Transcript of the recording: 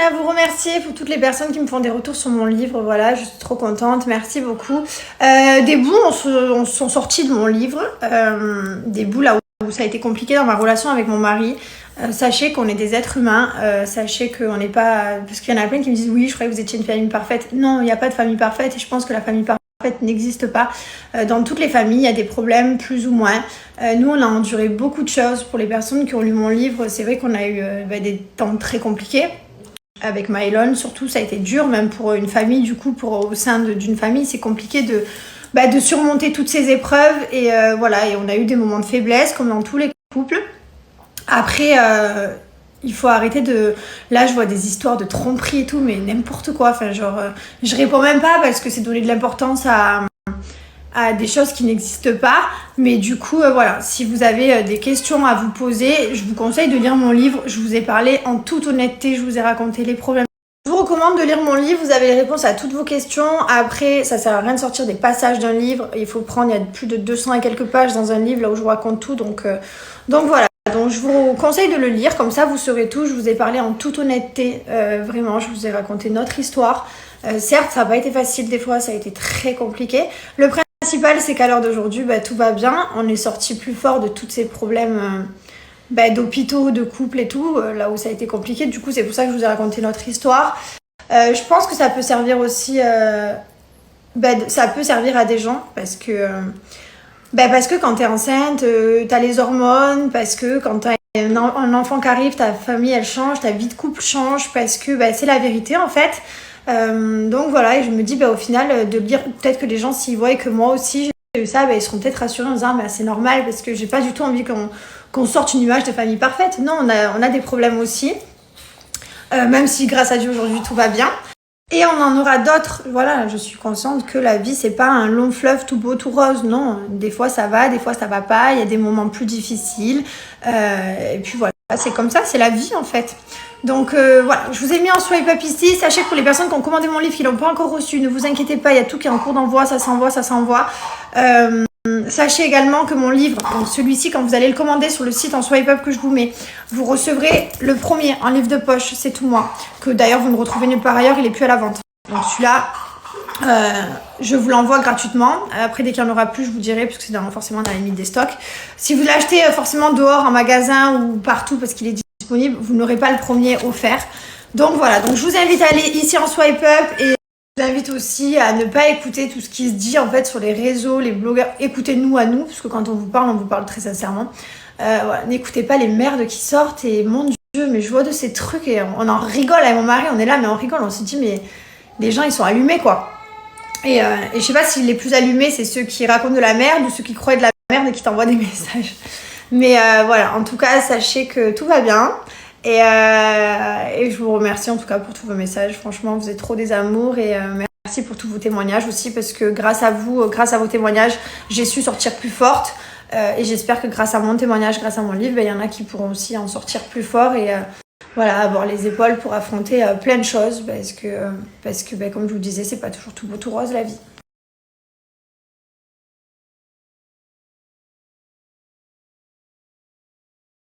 À vous remercier pour toutes les personnes qui me font des retours sur mon livre, voilà, je suis trop contente, merci beaucoup. Des bouts sont sortis de mon livre, des bouts là où ça a été compliqué dans ma relation avec mon mari. Sachez qu'on est des êtres humains, sachez qu'on n'est pas... Parce qu'il y en a plein qui me disent oui, je croyais que vous étiez une famille parfaite. Non, il n'y a pas de famille parfaite et je pense que la famille parfaite n'existe pas. Dans toutes les familles, il y a des problèmes plus ou moins. Nous, on a enduré beaucoup de choses. Pour les personnes qui ont lu mon livre, c'est vrai qu'on a eu des temps très compliqués. Avec Mylon, surtout, ça a été dur, même pour une famille, du coup, au sein d'une famille, c'est compliqué de surmonter toutes ces épreuves. Et voilà, et on a eu des moments de faiblesse, comme dans tous les couples. Après, il faut arrêter de... Là, je vois des histoires de tromperie et tout, mais n'importe quoi. Enfin, genre, je réponds même pas parce que c'est donner de l'importance à des choses qui n'existent pas. Mais du coup, voilà, si vous avez des questions à vous poser, je vous conseille de lire mon livre. Je vous ai parlé en toute honnêteté, je vous ai raconté les problèmes. Je vous recommande de lire mon livre, vous avez les réponses à toutes vos questions. Après, ça sert à rien de sortir des passages d'un livre. Il faut prendre, il y a plus de 200 et quelques pages dans un livre, là où je vous raconte tout. Donc voilà. Donc je vous conseille de le lire, comme ça vous saurez tout. Je vous ai parlé en toute honnêteté, vraiment, je vous ai raconté notre histoire. Certes, ça n'a pas été facile des fois, ça a été très compliqué. Le principal, c'est qu'à l'heure d'aujourd'hui, tout va bien. On est sorti plus fort de tous ces problèmes d'hôpitaux, de couple et tout, là où ça a été compliqué. Du coup, c'est pour ça que je vous ai raconté notre histoire. Je pense que ça peut servir aussi... ça peut servir à des gens parce que quand t'es enceinte, t'as les hormones, parce que quand t'as un enfant qui arrive, ta famille elle change, ta vie de couple change, parce que c'est la vérité en fait. Donc voilà, et je me dis au final de lire, peut-être que les gens s'ils voient que moi aussi j'ai eu ça, ils seront peut-être rassurés en disant c'est normal, parce que j'ai pas du tout envie qu'on sorte une image de famille parfaite. Non, on a des problèmes aussi, même si grâce à Dieu aujourd'hui tout va bien. Et on en aura d'autres. Voilà, je suis consciente que la vie, c'est pas un long fleuve tout beau, tout rose. Non, des fois ça va, des fois ça va pas. Il y a des moments plus difficiles. Et puis voilà, c'est comme ça, c'est la vie en fait. Donc voilà, je vous ai mis en swipe up ici. Sachez que pour les personnes qui ont commandé mon livre, qui l'ont pas encore reçu, ne vous inquiétez pas, il y a tout qui est en cours d'envoi, ça s'envoie, ça s'envoie. Sachez également que mon livre, donc celui-ci, quand vous allez le commander sur le site en swipe up que je vous mets, vous recevrez le premier, un livre de poche, c'est tout moi, que d'ailleurs vous ne retrouvez nulle part ailleurs, il est plus à la vente. Donc celui-là, je vous l'envoie gratuitement. Après, dès qu'il n'y en aura plus, je vous dirai, parce que c'est forcément dans la limite des stocks. Si vous l'achetez forcément dehors, en magasin ou partout, parce qu'il est disponible, vous n'aurez pas le premier offert. Donc voilà, donc je vous invite à aller ici en swipe up et je vous invite aussi à ne pas écouter tout ce qui se dit en fait sur les réseaux, les blogueurs. Écoutez-nous à nous, parce que quand on vous parle très sincèrement. Voilà, n'écoutez pas les merdes qui sortent et mon Dieu, mais je vois de ces trucs et on en rigole avec mon mari, on est là, mais on rigole, on se dit, mais les gens ils sont allumés quoi. Et je sais pas si les plus allumés c'est ceux qui racontent de la merde ou ceux qui croient de la merde et qui t'envoient des messages. Mais voilà, en tout cas, sachez que tout va bien. Et je vous remercie en tout cas pour tous vos messages. Franchement, vous êtes trop des amours et merci pour tous vos témoignages aussi, parce que grâce à vous, grâce à vos témoignages, j'ai su sortir plus forte. Et j'espère que grâce à mon témoignage, grâce à mon livre, il y en a qui pourront aussi en sortir plus fort et voilà, avoir les épaules pour affronter plein de choses, parce que comme je vous le disais, c'est pas toujours tout beau tout rose la vie.